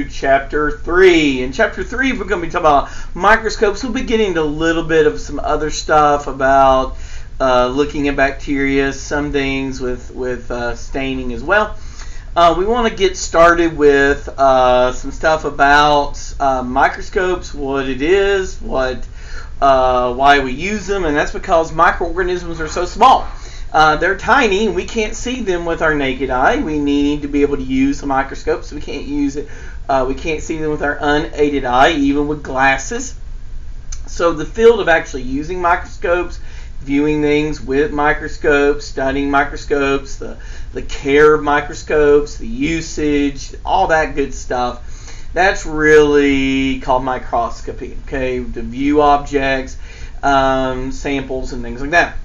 Chapter 3. In Chapter 3, we're going to be talking about microscopes. We'll be getting into a little bit of some other stuff about looking at bacteria, some things with staining as well. We want to get started with some stuff about microscopes, what it is, why we use them, and that's because microorganisms are so small. They're tiny, and we can't see them with our naked eye. We need to be able to use a microscope, so we can't use it. We can't see them with our unaided eye, even with glasses. So the field of actually using microscopes, viewing things with microscopes, studying microscopes, the care of microscopes, the usage, all that good stuff, that's really called microscopy, okay, to view objects, samples, and things like that.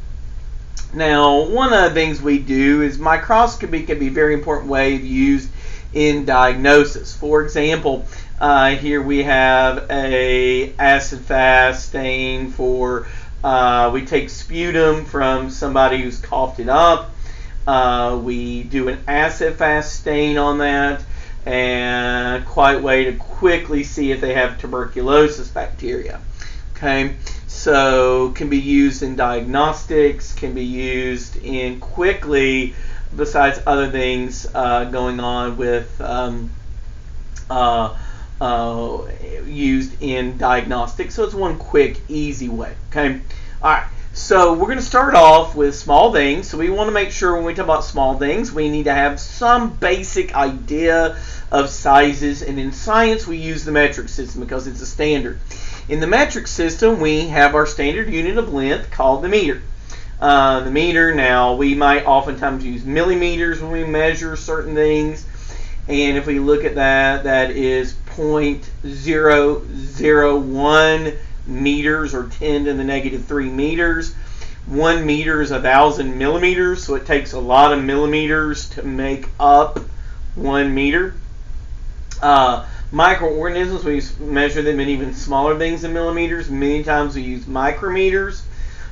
Now, one of the things we do is microscopy can be a very important way used in diagnosis. For example, here we have a acid-fast stain for, we take sputum from somebody who's coughed it up. We do an acid-fast stain on that, and quite way to quickly see if they have tuberculosis bacteria. Okay, so can be used in diagnostics, can be used in quickly, besides other things going on with used in diagnostics. So it's one quick, easy way. Okay, all right. So we're going to start off with small things. So we want to make sure when we talk about small things, we need to have some basic idea of sizes. And in science, we use the metric system because it's a standard. In the metric system, we have our standard unit of length called the meter. The meter, now, we might oftentimes use millimeters when we measure certain things. And if we look at that, that is 0.001 meters, or 10 to the negative 3 meters. 1 meter is 1,000 millimeters, so it takes a lot of millimeters to make up 1 meter. Microorganisms, we measure them in even smaller things than millimeters. Many times we use micrometers.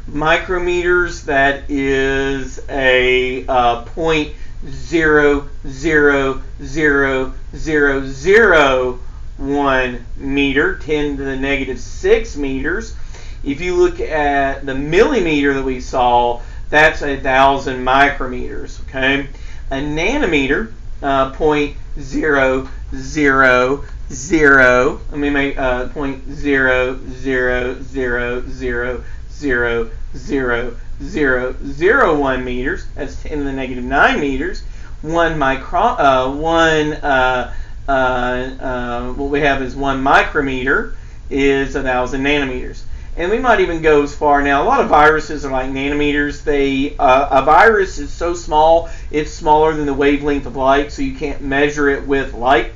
Micrometers, that is a 0.0000001 meter, 10 to the negative 6 meters. If you look at the millimeter that we saw, that's 1,000 micrometers. Okay, a nanometer, 0.000, let me make 0.000000001 meters. That's 10 to the negative 9 meters. What we have is 1 micrometer is 1,000 nanometers. And we might even go as far now. A lot of viruses are like nanometers. A virus is so small, it's smaller than the wavelength of light, so you can't measure it with light.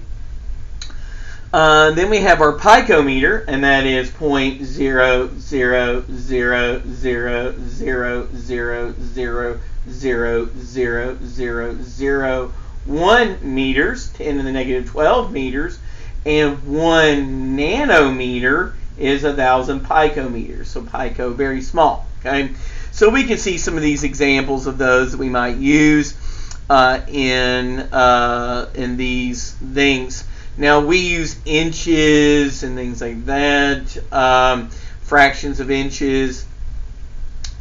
Then we have our picometer, and that is 0.00000000001 meters, 10 to the negative 12 meters, and 1 nanometer is 1,000 picometers. So pico, very small. Okay, so we can see some of these examples of those that we might use in these things. Now we use inches and things like that, fractions of inches,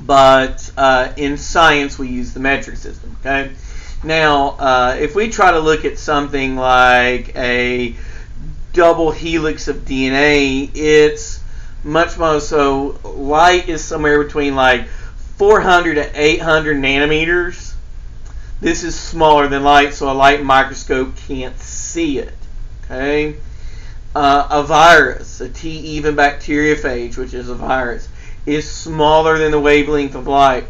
but in science we use the metric system. Okay. Now, if we try to look at something like a double helix of DNA, it's much more so. Light is somewhere between like 400 to 800 nanometers. This is smaller than light, so a light microscope can't see it. Okay, a virus, a T-even bacteriophage, which is a virus, is smaller than the wavelength of light.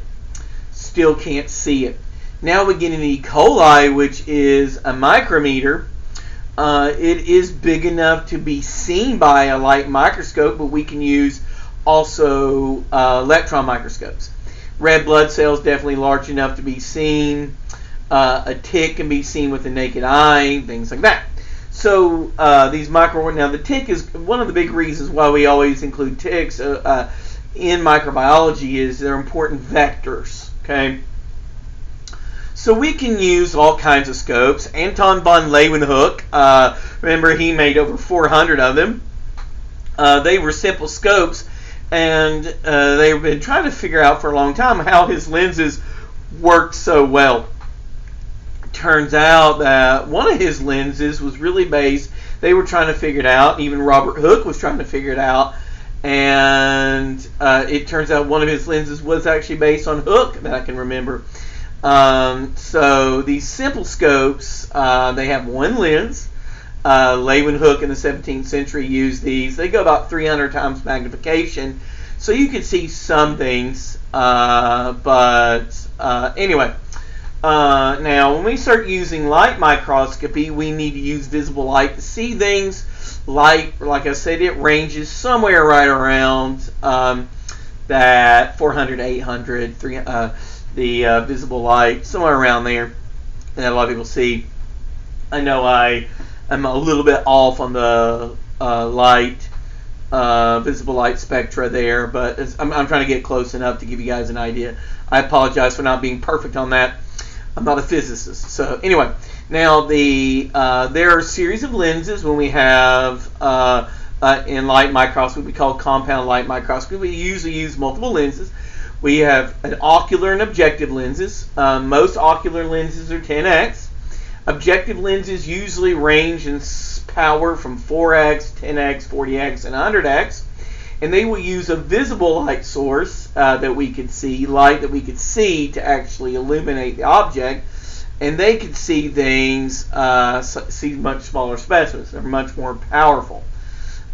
Still can't see it. Now we get into E. coli, which is a micrometer. It is big enough to be seen by a light microscope, but we can use also electron microscopes. Red blood cells definitely large enough to be seen. A tick can be seen with the naked eye, things like that. So these now the tick is one of the big reasons why we always include ticks in microbiology, is they're important vectors. Okay, So we can use all kinds of scopes. Anton von Leeuwenhoek, remember he made over 400 of them. They were simple scopes, and they've been trying to figure out for a long time how his lenses worked so well. Turns out that one of his lenses was really based, they were trying to figure it out, even Robert Hooke was trying to figure it out, and it turns out one of his lenses was actually based on Hooke, that I can remember. So these simple scopes, they have one lens. Leeuwenhoek in the 17th century used these. They go about 300 times magnification, so you can see some things, anyway. Now, when we start using light microscopy, we need to use visible light to see things. Light, like I said, it ranges somewhere right around that 400, 800, the visible light, somewhere around there. And a lot of people see. I know I'm a little bit off on the visible light spectra there, but I'm trying to get close enough to give you guys an idea. I apologize for not being perfect on that. I'm not a physicist. So anyway, now there are a series of lenses when we have in light microscopy we call compound light microscopy. We usually use multiple lenses. We have an ocular and objective lenses. Most ocular lenses are 10x. Objective lenses usually range in power from 4x, 10x, 40x, and 100x. And they will use a visible light source that we could see, light that we could see to actually illuminate the object. And they could see things, see much smaller specimens. They're much more powerful.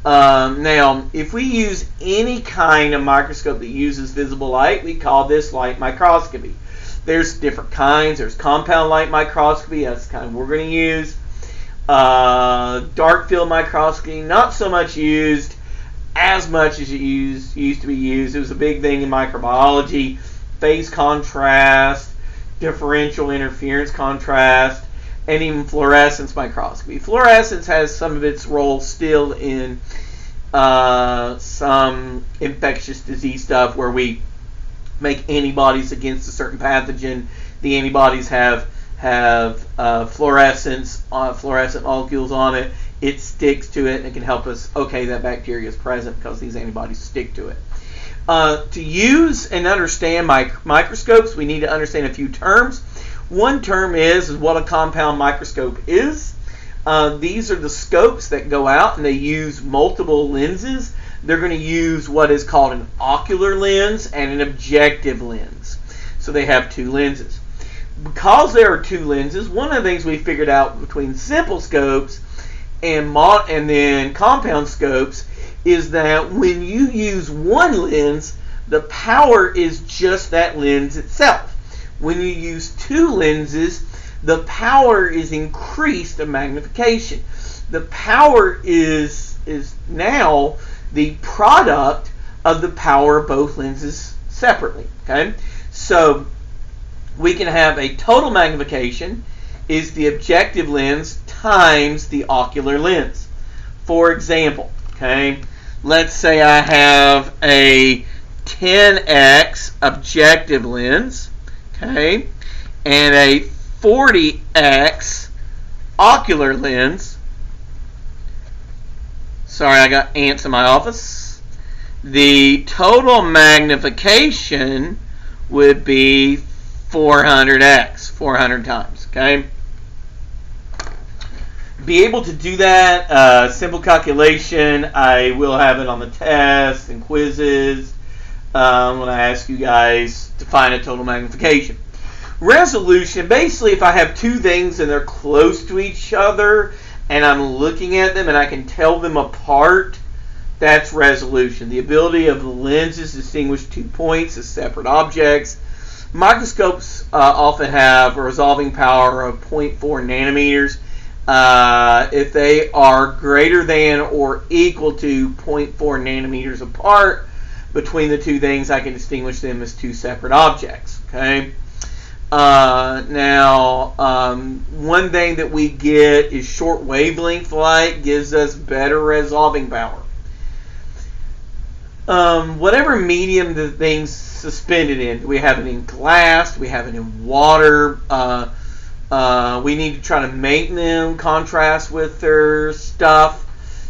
Now, if we use any kind of microscope that uses visible light, we call this light microscopy. There's different kinds. There's compound light microscopy. That's the kind we're going to use. Dark field microscopy, not so much used as much as it used to be used. It was a big thing in microbiology. Phase contrast, differential interference contrast, and even fluorescence microscopy. Fluorescence has some of its role still in some infectious disease stuff where we make antibodies against a certain pathogen. The antibodies have fluorescent molecules on it. It sticks to it and it can help us, okay, that bacteria is present because these antibodies stick to it. To use and understand microscopes, we need to understand a few terms. One term is what a compound microscope is. These are the scopes that go out and they use multiple lenses. They're going to use what is called an ocular lens and an objective lens. So they have two lenses. Because there are two lenses, one of the things we figured out between simple scopes and then compound scopes is that when you use one lens, the power is just that lens itself. When you use two lenses, the power is increased of magnification. The power is now the product of the power of both lenses separately. Okay, so we can have a total magnification is the objective lens times the ocular lens. For example, okay, let's say I have a 10x objective lens, okay, and a 40x ocular lens. Sorry, I got ants in my office. The total magnification would be 400x, 400 times, okay? Be able to do that, simple calculation. I will have it on the test and quizzes when I ask you guys to find a total magnification. Resolution, basically if I have two things and they're close to each other and I'm looking at them and I can tell them apart, that's resolution. The ability of the lenses to distinguish 2 points as separate objects. Microscopes often have a resolving power of 0.4 nanometers. If they are greater than or equal to 0.4 nanometers apart between the two things, I can distinguish them as two separate objects. Okay. Now, one thing that we get is short wavelength light gives us better resolving power. whatever medium the thing's suspended in. Do we have it in glass? Do we have it in water? We need to try to make them contrast with their stuff.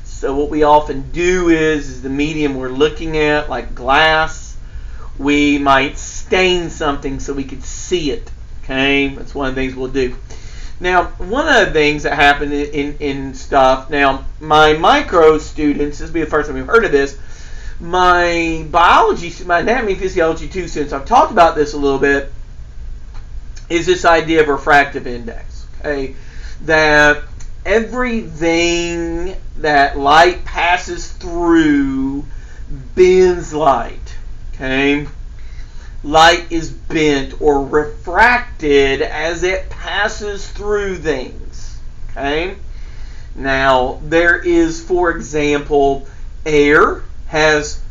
So what we often do is the medium we're looking at, like glass, we might stain something so we could see it. Okay, that's one of the things we'll do. Now, one of the things that happen in stuff, now my micro students, this will be the first time we've heard of this, my biology, my anatomy and physiology 2 students, I've talked about this a little bit, is this idea of refractive index. Okay, that everything that light passes through bends light. Okay, light is bent or refracted as it passes through things. Okay, now there is, for example, air has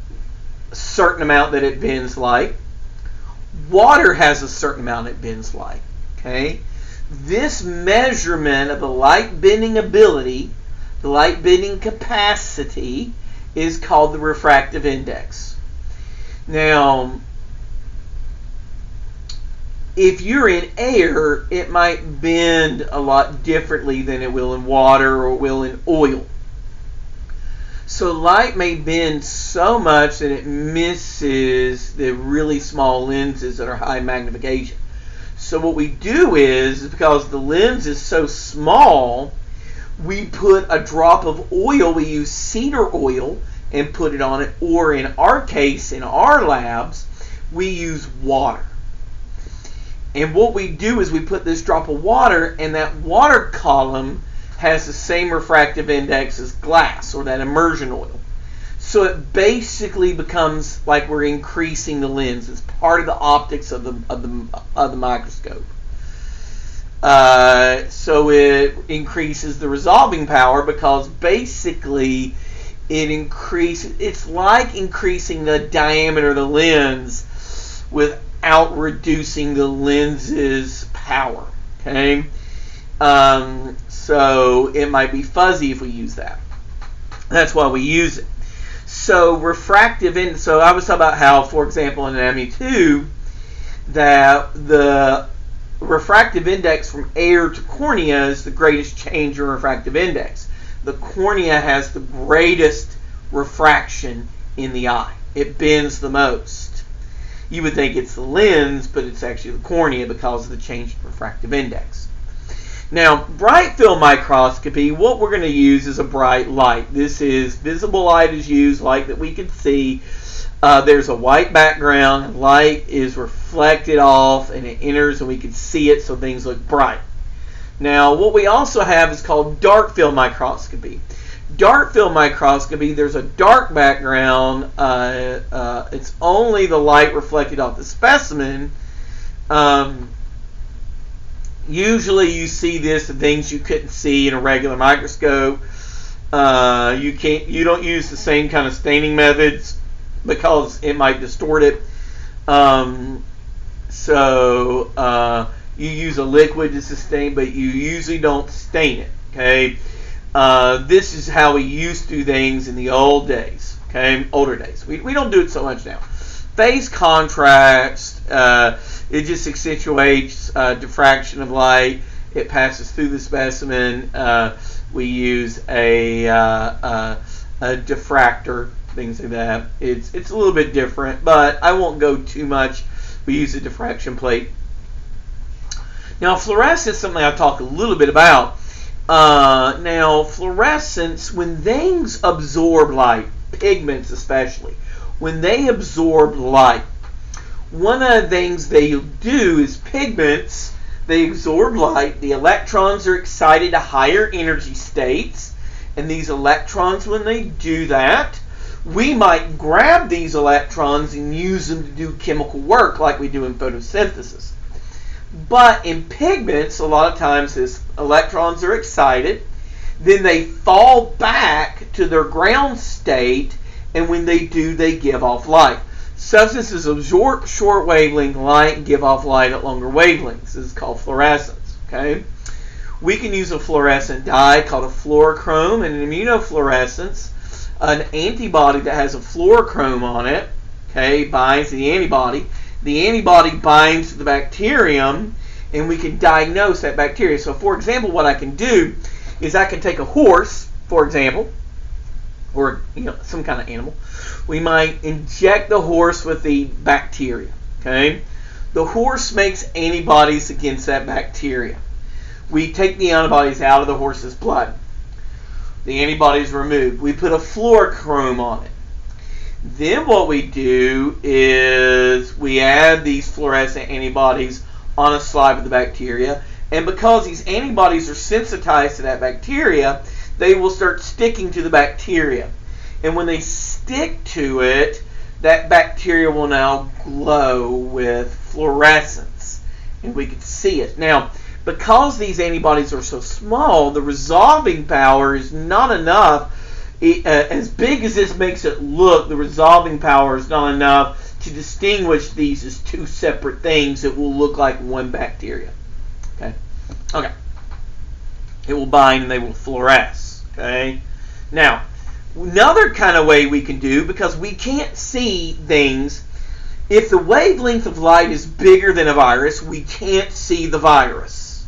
a certain amount that it bends light. Water has a certain amount it bends light. Okay, this measurement of the light bending ability, the light bending capacity, is called the refractive index. Now, if you're in air, it might bend a lot differently than it will in water or will in oil. So light may bend so much that it misses the really small lenses that are high magnification. So what we do is, because the lens is so small, we put a drop of oil, we use cedar oil and put it on it, or in our case, in our labs, we use water. And what we do is we put this drop of water, and that water column has the same refractive index as glass or that immersion oil. So it basically becomes like we're increasing the lens. It's part of the optics of the microscope. So it increases the resolving power because basically it increases. It's like increasing the diameter of the lens without reducing the lens's power. Okay. So it might be fuzzy if we use that. That's why we use it. So refractive so I was talking about how, for example, in anatomy 2, that the refractive index from air to cornea is the greatest change in refractive index. The cornea has the greatest refraction in the eye. It bends the most. You would think it's the lens, but it's actually the cornea because of the change in refractive index. Now, bright field microscopy, what we're going to use is a bright light. This is visible light is used, light that we can see. There's a white background, light is reflected off, and it enters, and we can see it, so things look bright. Now, what we also have is called dark field microscopy. Dark field microscopy, there's a dark background. It's only the light reflected off the specimen. Usually you see this in things you couldn't see in a regular microscope. You don't use the same kind of staining methods because it might distort it. You use a liquid to stain, but you usually don't stain it. Okay, this is how we used to do things in the old days. Okay, older days. We don't do it so much now. Phase contrast. It just accentuates diffraction of light. It passes through the specimen. We use a diffractor, things like that. It's a little bit different, but I won't go too much. We use a diffraction plate. Now, fluorescence is something I'll talk a little bit about. Now, fluorescence, when things absorb light, pigments especially, when they absorb light, one of the things they do is pigments, they absorb light, the electrons are excited to higher energy states, and these electrons, when they do that, we might grab these electrons and use them to do chemical work like we do in photosynthesis. But in pigments, a lot of times these electrons are excited, then they fall back to their ground state, and when they do, they give off light. Substances absorb short wavelength light and give off light at longer wavelengths. This is called fluorescence. Okay, we can use a fluorescent dye called a fluorochrome, and in immunofluorescence, an antibody that has a fluorochrome on it, okay, binds to the antibody. The antibody binds to the bacterium, and we can diagnose that bacteria. So, for example, what I can do is I can take a horse, for example, or some kind of animal. We might inject the horse with the bacteria. Okay, the horse makes antibodies against that bacteria. We take the antibodies out of the horse's blood. The antibodies are removed. We put a fluorochrome on it. Then what we do is we add these fluorescent antibodies on a slide of the bacteria, and because these antibodies are sensitized to that bacteria, they will start sticking to the bacteria. And when they stick to it, that bacteria will now glow with fluorescence, and we can see it. Now, because these antibodies are so small, the resolving power is not enough. As big as this makes it look, the resolving power is not enough to distinguish these as two separate things that will look like one bacteria. Okay. It will bind and they will fluoresce. Okay. Now, another kind of way we can do, because we can't see things, if the wavelength of light is bigger than a virus, we can't see the virus.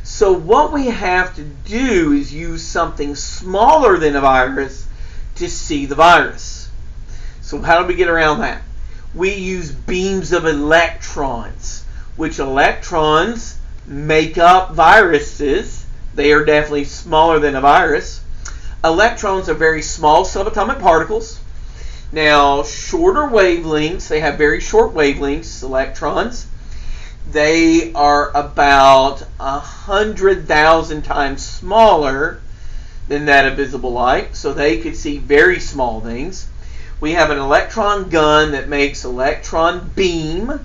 So what we have to do is use something smaller than a virus to see the virus. So how do we get around that? We use beams of electrons, which electrons make up viruses. They are definitely smaller than a virus. Electrons are very small subatomic particles. Now, shorter wavelengths, they have very short wavelengths, electrons. They are about 100,000 times smaller than that of visible light, so they could see very small things. We have an electron gun that makes electron beam.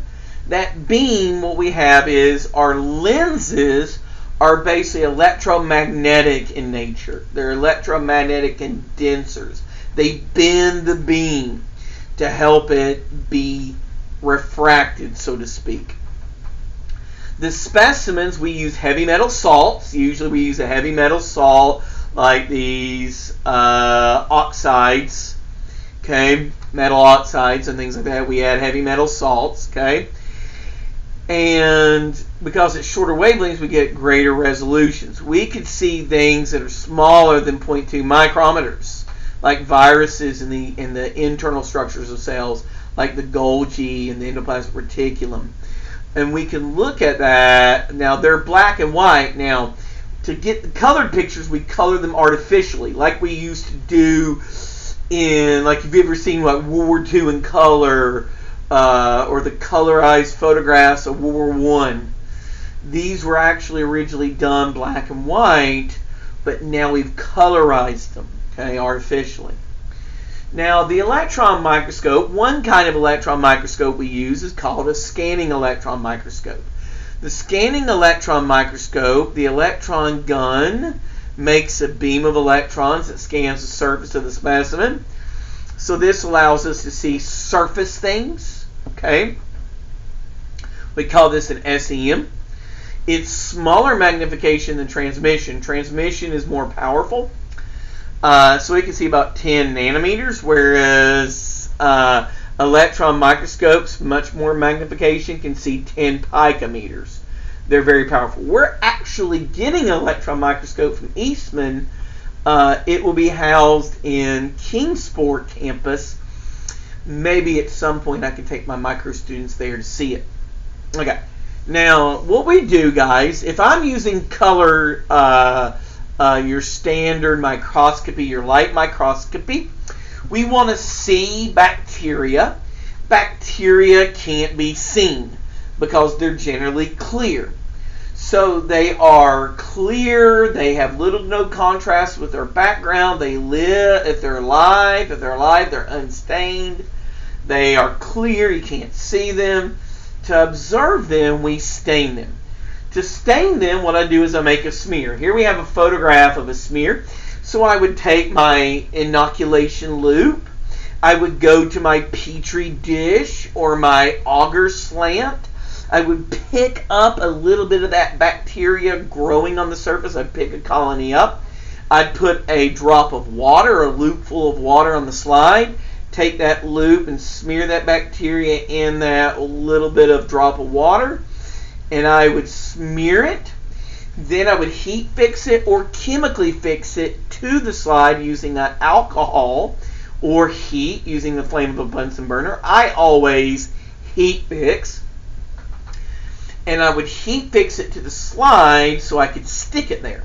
That beam, what we have is our lenses are basically electromagnetic in nature. They're electromagnetic condensers. They bend the beam to help it be refracted, so to speak. The specimens, we use heavy metal salts. Usually we use a heavy metal salt like these oxides, okay, metal oxides and things like that. We add heavy metal salts, okay, and because it's shorter wavelengths, we get greater resolutions. We could see things that are smaller than 0.2 micrometers, like viruses in the internal structures of cells, like the Golgi and the endoplasmic reticulum. And we can look at that. Now, they're black and white. Now, to get the colored pictures, we color them artificially, like we used to do in, like, if you've ever seen World War II in color, or the colorized photographs of World War I. These were actually originally done black and white, but now we've colorized them, okay, artificially. Now, the electron microscope, one kind of electron microscope we use is called a scanning electron microscope. The scanning electron microscope, the electron gun makes a beam of electrons that scans the surface of the specimen. So this allows us to see surface things, okay? We call this an SEM. It's smaller magnification than transmission. Transmission is more powerful. So we can see about 10 nanometers, whereas electron microscopes, much more magnification, can see 10 picometers. They're very powerful. We're actually getting an electron microscope from Eastman. It will be housed in Kingsport campus. Maybe at some point I can take my micro students there to see it. Okay. Now, what we do, guys, if I'm using color, your standard microscopy, your light microscopy, we want to see bacteria. Bacteria can't be seen because they're generally clear. So they are clear, they have little to no contrast with their background, they live, if they're alive, they're unstained, they are clear, you can't see them. To observe them, we stain them. To stain them, what I do is I make a smear. Here we have a photograph of a smear. So I would take my inoculation loop. I would go to my petri dish or my auger slant. I would pick up a little bit of that bacteria growing on the surface. I'd pick a colony up. I'd put a drop of water, a loop full of water on the slide, take that loop and smear that bacteria in that little bit of drop of water, and I would smear it. Then I would heat fix it or chemically fix it to the slide using an alcohol or heat using the flame of a Bunsen burner. I always heat fix. And I would heat fix it to the slide so I could stick it there.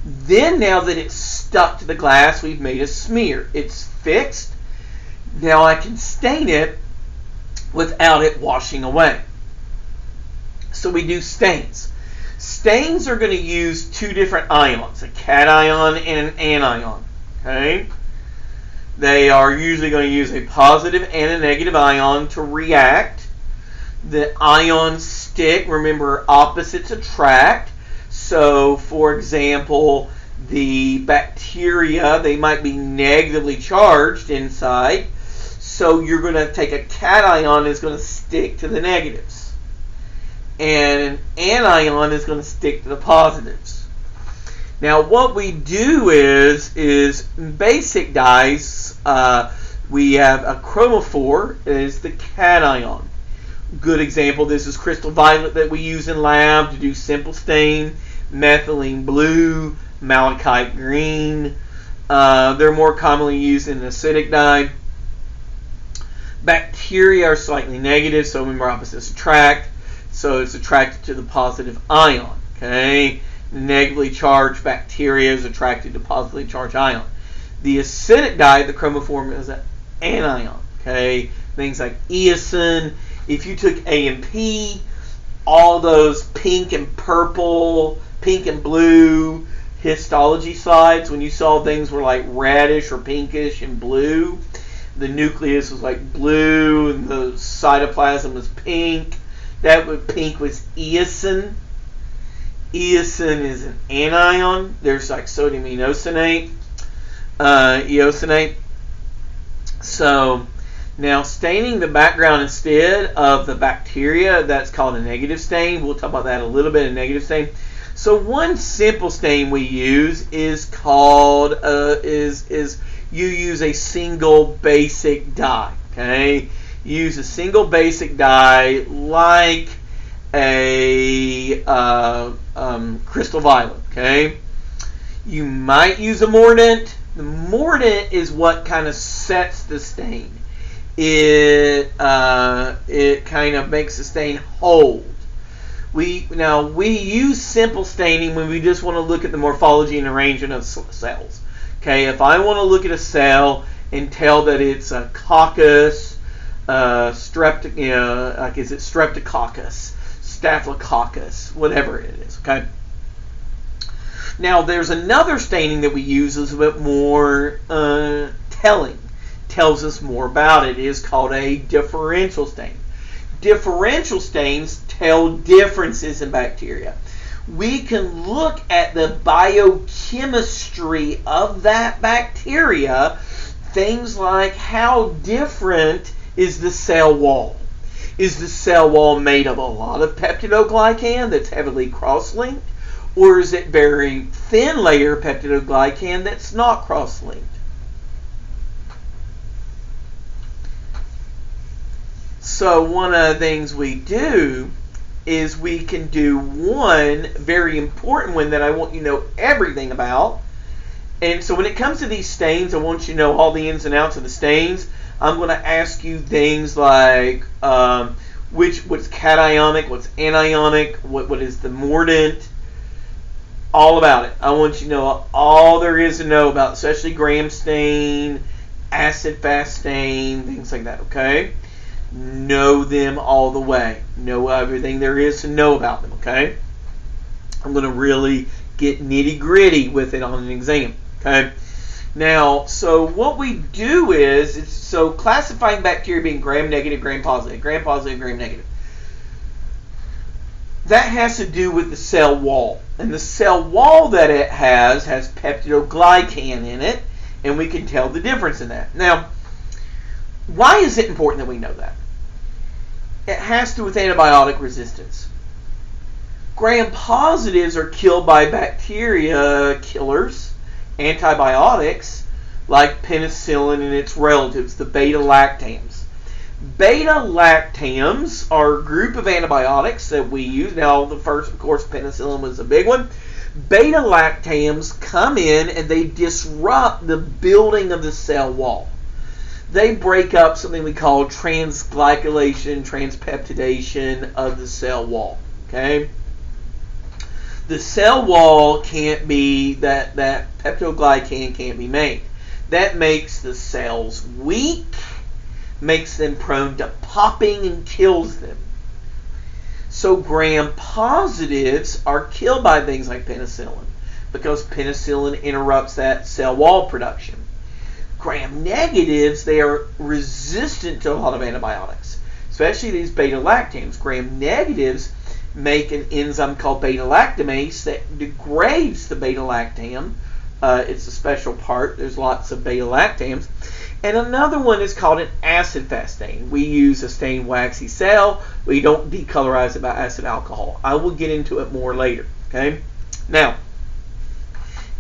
Then now that it's stuck to the glass, we've made a smear. It's fixed. Now I can stain it without it washing away. So we do stains. Stains are going to use two different ions, a cation and an anion. Okay? They are usually going to use a positive and a negative ion to react. The ions stick. Remember, opposites attract. So, for example, the bacteria, they might be negatively charged inside. So you're going to take a cation is going to stick to the negatives. And an anion is going to stick to the positives. Now, what we do is basic dyes, we have a chromophore is the cation. Good example, this is crystal violet that we use in lab to do simple stain, methylene blue, malachite green. They're more commonly used in acidic dye. Bacteria are slightly negative, so remember opposites attract. So it's attracted to the positive ion. Okay, negatively charged bacteria is attracted to positively charged ion. The acidic dye, the chromophore, is an anion. Okay, things like eosin. If you took A&P, all those pink and purple, pink and blue histology slides, when you saw things were like reddish or pinkish and blue, the nucleus was like blue and the cytoplasm was pink. Pink was eosin. Eosin is an anion. There's like sodium eosinate. So now staining the background instead of the bacteria, that's called a negative stain. We'll talk about that a little bit, a negative stain. So one simple stain we use is called you use a single basic dye. Okay, use a single basic dye like a crystal violet. Okay, you might use a mordant. The mordant is what kind of sets the stain. It kind of makes the stain hold. We use simple staining when we just want to look at the morphology and arrangement of cells. Okay, if I want to look at a cell and tell that it's a coccus, streptococcus, staphylococcus, whatever it is. Okay. Now there's another staining that we use that's a bit more telling. Tells us more about it. It is called a differential stain. Differential stains tell differences in bacteria. We can look at the biochemistry of that bacteria, things like how different is the cell wall. Is the cell wall made of a lot of peptidoglycan that's heavily cross-linked, or is it very thin layer peptidoglycan that's not cross-linked? So one of the things we do is we can do one very important one that I want you to know everything about. And so when it comes to these stains, I want you to know all the ins and outs of the stains. I'm going to ask you things like what's cationic, what's anionic, what is the mordant, all about it. I want you to know all there is to know about, especially gram stain, acid-fast stain, things like that, okay? Know them all the way. Know everything there is to know about them, okay? I'm going to really get nitty-gritty with it on an exam, okay? Now, so what we do is classifying bacteria being gram-negative, gram-positive, gram-positive, gram-negative. That has to do with the cell wall. And the cell wall that it has peptidoglycan in it, and we can tell the difference in that. Now, why is it important that we know that? It has to do with antibiotic resistance. Gram-positives are killed by bacteria killers, antibiotics like penicillin and its relatives, the beta-lactams. Beta-lactams are a group of antibiotics that we use. Now, the first, of course, penicillin was a big one. Beta-lactams come in and they disrupt the building of the cell wall. They break up something we call transglycolation, transpeptidation of the cell wall. Okay? The cell wall can't be, that peptidoglycan can't be made. That makes the cells weak, makes them prone to popping, and kills them. So gram-positives are killed by things like penicillin because penicillin interrupts that cell wall production. Gram-negatives, they are resistant to a lot of antibiotics, especially these beta-lactams. Gram-negatives make an enzyme called beta-lactamase that degrades the beta-lactam. It's a special part. There's lots of beta-lactams. And another one is called an acid-fast stain. We use a stained waxy cell. We don't decolorize it by acid alcohol. I will get into it more later. Okay. Now,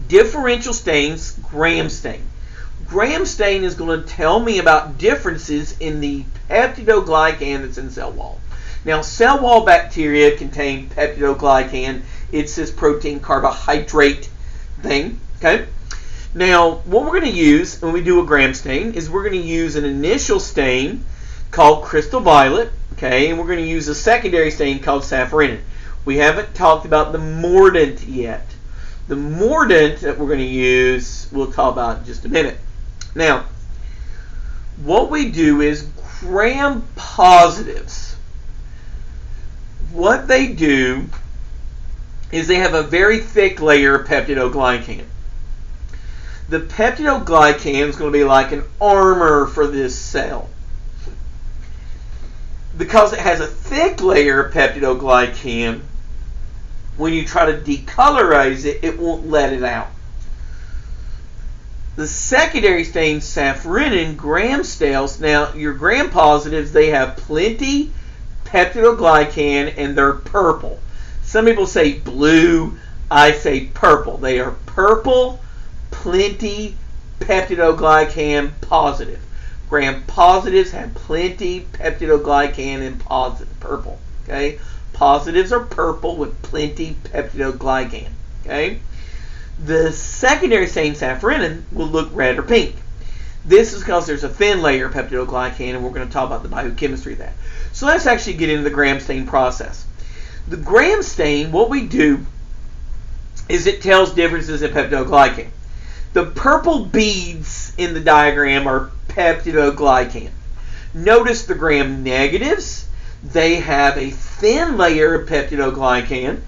differential stains, gram stain. Gram stain is going to tell me about differences in the peptidoglycan that's in the cell wall. Now, cell wall bacteria contain peptidoglycan. It's this protein carbohydrate thing. Okay. Now, what we're going to use when we do a gram stain is we're going to use an initial stain called crystal violet, okay, and we're going to use a secondary stain called safranin. We haven't talked about the mordant yet. The mordant that we're going to use, we'll talk about in just a minute. Now, what we do is gram positives. What they do is they have a very thick layer of peptidoglycan. The peptidoglycan is going to be like an armor for this cell. Because it has a thick layer of peptidoglycan, when you try to decolorize it, it won't let it out. The secondary stain, safranin, gram stains. Now, your gram positives, they have plenty peptidoglycan and they're purple. Some people say blue, I say purple. They are purple, plenty peptidoglycan positive. Gram positives have plenty peptidoglycan and positive, purple. Okay, positives are purple with plenty peptidoglycan. Okay, the secondary stain safranin will look red or pink. This is because there's a thin layer of peptidoglycan, and we're going to talk about the biochemistry of that. So let's actually get into the gram stain process. The gram stain, what we do is it tells differences in peptidoglycan. The purple beads in the diagram are peptidoglycan. Notice the gram negatives, they have a thin layer of peptidoglycan,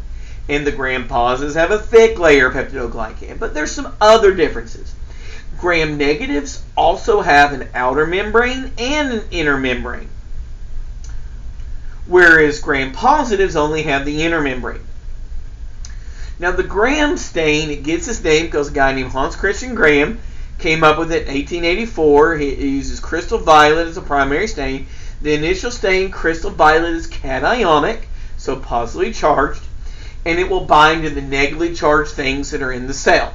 and the gram positives have a thick layer of peptidoglycan. But there's some other differences. Gram negatives also have an outer membrane and an inner membrane, whereas gram positives only have the inner membrane. Now, the gram stain, it gets its name because a guy named Hans Christian Gram came up with it in 1884. He uses crystal violet as a primary stain. The initial stain, crystal violet, is cationic, so positively charged, and it will bind to the negatively charged things that are in the cell.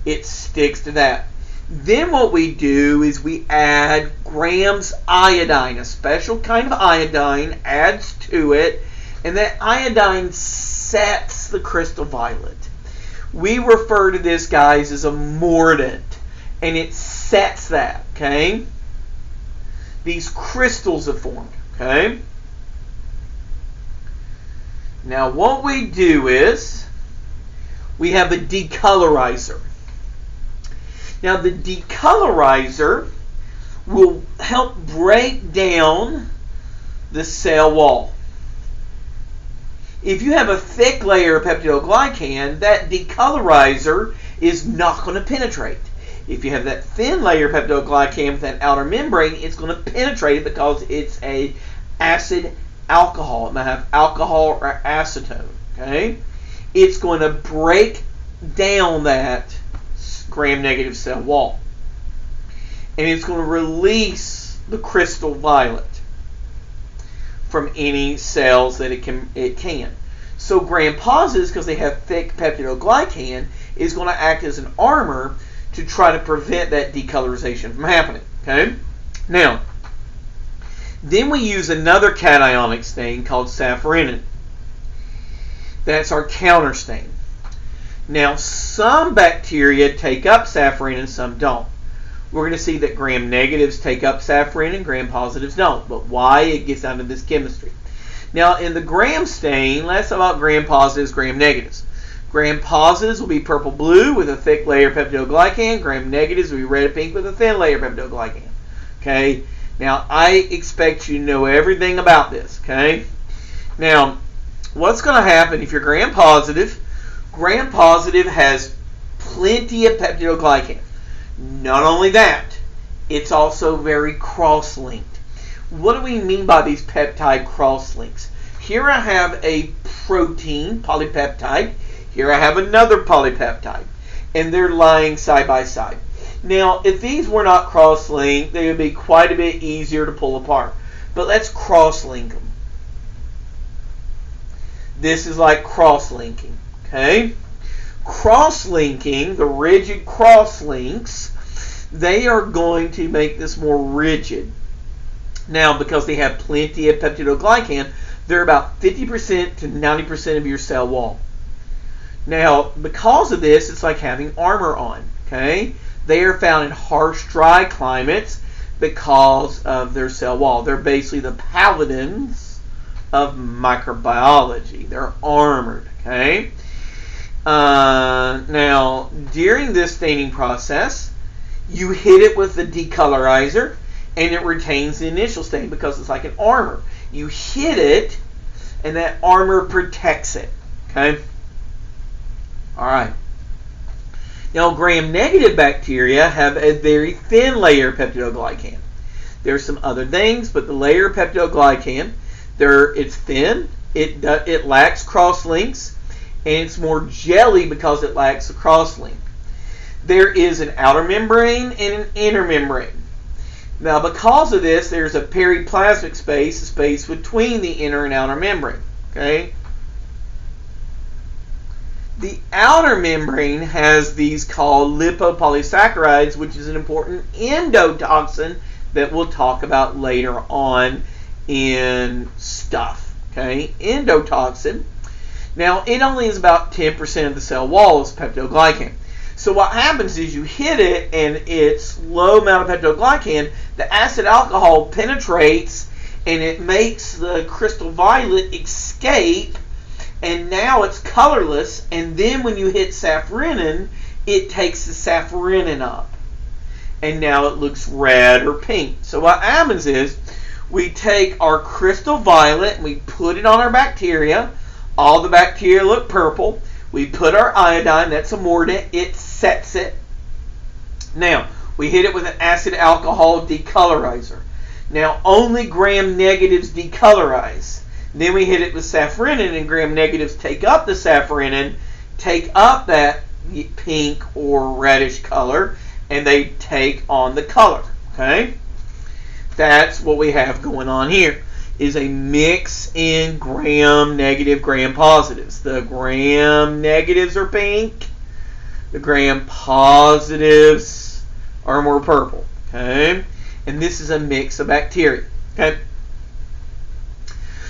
It sticks to that. Then what we do is we add grams iodine, a special kind of iodine adds to it, and that iodine sets the crystal violet. We refer to this, guys, as a mordant, and it sets that, okay? These crystals have formed, okay? Now what we do is we have a decolorizer. Now the decolorizer will help break down the cell wall. If you have a thick layer of peptidoglycan, that decolorizer is not going to penetrate. If you have that thin layer of peptidoglycan with that outer membrane, it's going to penetrate it because it's a acid alcohol. It might have alcohol or acetone. Okay, it's going to break down that gram-negative cell wall, and it's going to release the crystal violet from any cells that it can. So gram positives, because they have thick peptidoglycan, is going to act as an armor to try to prevent that decolorization from happening. Okay? Now, then we use another cationic stain called safranin. That's our counter stain. Now, some bacteria take up safranin and some don't. We're going to see that gram-negatives take up safranin and gram-positives don't. But why? It gets down to this chemistry. Now, in the gram stain, let's talk about gram-positives, gram-negatives. Gram-positives will be purple-blue with a thick layer of peptidoglycan. Gram-negatives will be red-pink with a thin layer of peptidoglycan. Okay? Now, I expect you to know everything about this. Okay? Now, what's going to happen if you're gram-positive? Gram-positive has plenty of peptidoglycan. Not only that, it's also very cross-linked. What do we mean by these peptide cross-links? Here I have a protein, polypeptide. Here I have another polypeptide. And they're lying side by side. Now, if these were not cross-linked, they would be quite a bit easier to pull apart. But let's cross-link them. This is like cross-linking. Okay? Cross-linking, the rigid cross-links, they are going to make this more rigid. Now, because they have plenty of peptidoglycan, they're about 50% to 90% of your cell wall. Now, because of this, it's like having armor on. Okay? They are found in harsh, dry climates because of their cell wall. They're basically the paladins of microbiology. They're armored. Okay? Now, during this staining process, you hit it with the decolorizer, and it retains the initial stain because it's like an armor. You hit it, and that armor protects it. Okay? All right. Now, gram-negative bacteria have a very thin layer of peptidoglycan. There's some other things, but the layer of peptidoglycan, it's thin, it lacks cross-links, and it's more jelly because it lacks a cross-link. There is an outer membrane and an inner membrane. Now, because of this, there's a periplasmic space, a space between the inner and outer membrane. Okay? The outer membrane has these called lipopolysaccharides, which is an important endotoxin that we'll talk about later on in stuff. Okay? Endotoxin. Now, it only is about 10% of the cell wall is peptidoglycan. So what happens is you hit it, and its low amount of peptidoglycan, the acid alcohol penetrates, and it makes the crystal violet escape, and now it's colorless, and then when you hit safranin, it takes the safranin up, and now it looks red or pink. So what happens is we take our crystal violet and we put it on our bacteria. All the bacteria look purple. We put our iodine, that's a mordant, it sets it. Now, we hit it with an acid alcohol decolorizer. Now, only gram-negatives decolorize. Then we hit it with safranin, and gram-negatives take up the safranin, take up that pink or reddish color, and they take on the color. Okay? That's what we have going on here. Is a mix in gram-negative, gram-positives. The gram-negatives are pink. The gram-positives are more purple. Okay? And this is a mix of bacteria. Okay?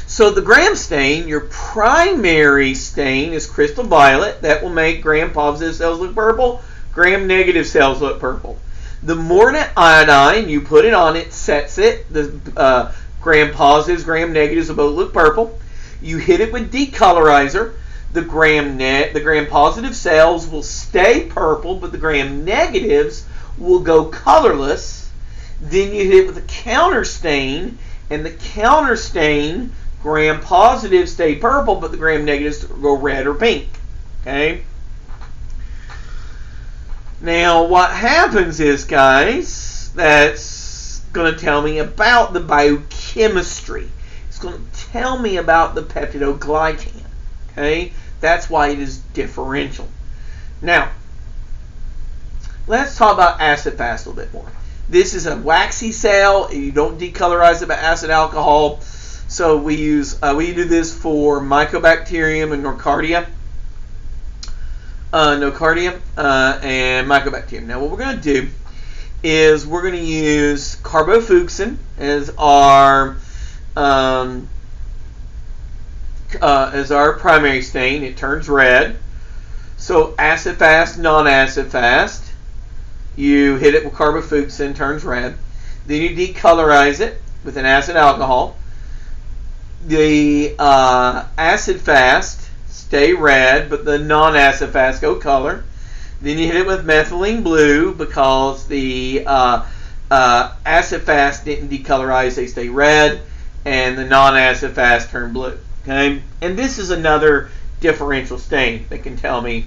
So the gram stain, your primary stain is crystal violet. That will make gram-positive cells look purple. Gram-negative cells look purple. The mordant iodine, you put it on, it sets it. The gram-positives, gram-negatives will both look purple. You hit it with decolorizer. The gram-positive cells will stay purple, but the gram-negatives will go colorless. Then you hit it with a counter stain, and the counter stain, gram-positives stay purple, but the gram-negatives go red or pink. Okay? Now, what happens is, guys, that's going to tell me about the biochemistry. It's going to tell me about the peptidoglycan. Okay? That's why it is differential. Now, let's talk about acid-fast a little bit more. This is a waxy cell. You don't decolorize it by acid alcohol. So we do this for Mycobacterium and Nocardia. nocardium, and mycobacterium. Now what we're going to do is we're going to use carbofuchsin as our primary stain. It turns red. So acid fast, non-acid fast. You hit it with carbofuchsin, turns red. Then you decolorize it with an acid alcohol. The acid fast stay red, but the non-acid fast go color. Then you hit it with methylene blue because the acid fast didn't decolorize, they stay red, and the non-acid fast turn blue. Okay, and this is another differential stain that can tell me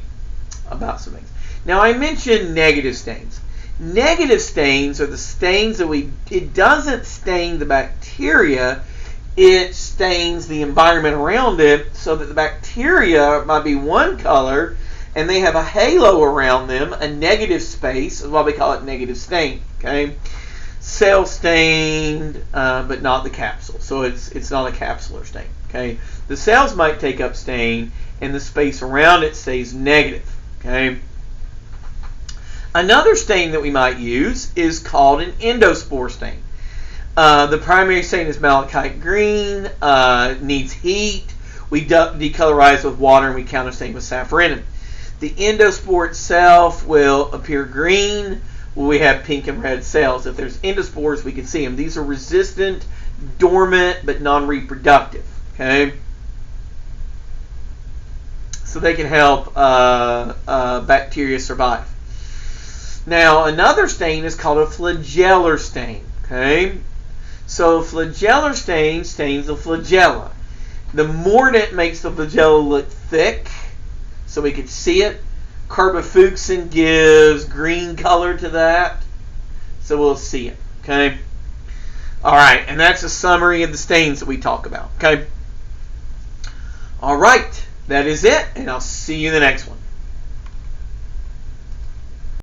about some things. Now I mentioned negative stains. Negative stains are the stains that it doesn't stain the bacteria, it stains the environment around it, so that the bacteria might be one color and they have a halo around them, a negative space, is why we call it negative stain. Okay, cell stained, but not the capsule, so it's not a capsular stain. Okay, the cells might take up stain and the space around it stays negative. Okay, another stain that we might use is called an endospore stain. The primary stain is malachite green, needs heat. We decolorize with water and we counterstain with safranin. The endospore itself will appear green when we have pink and red cells. If there's endospores, we can see them. These are resistant, dormant, but non-reproductive. Okay, so they can help bacteria survive. Now, another stain is called a flagellar stain. Okay, so flagellar stain stains the flagella. The mordant makes the flagella look thick, so we can see it. Carbofuchsin gives green color to that, so we'll see it. Okay. All right, and that's a summary of the stains that we talk about. Okay. All right, that is it, and I'll see you in the next one.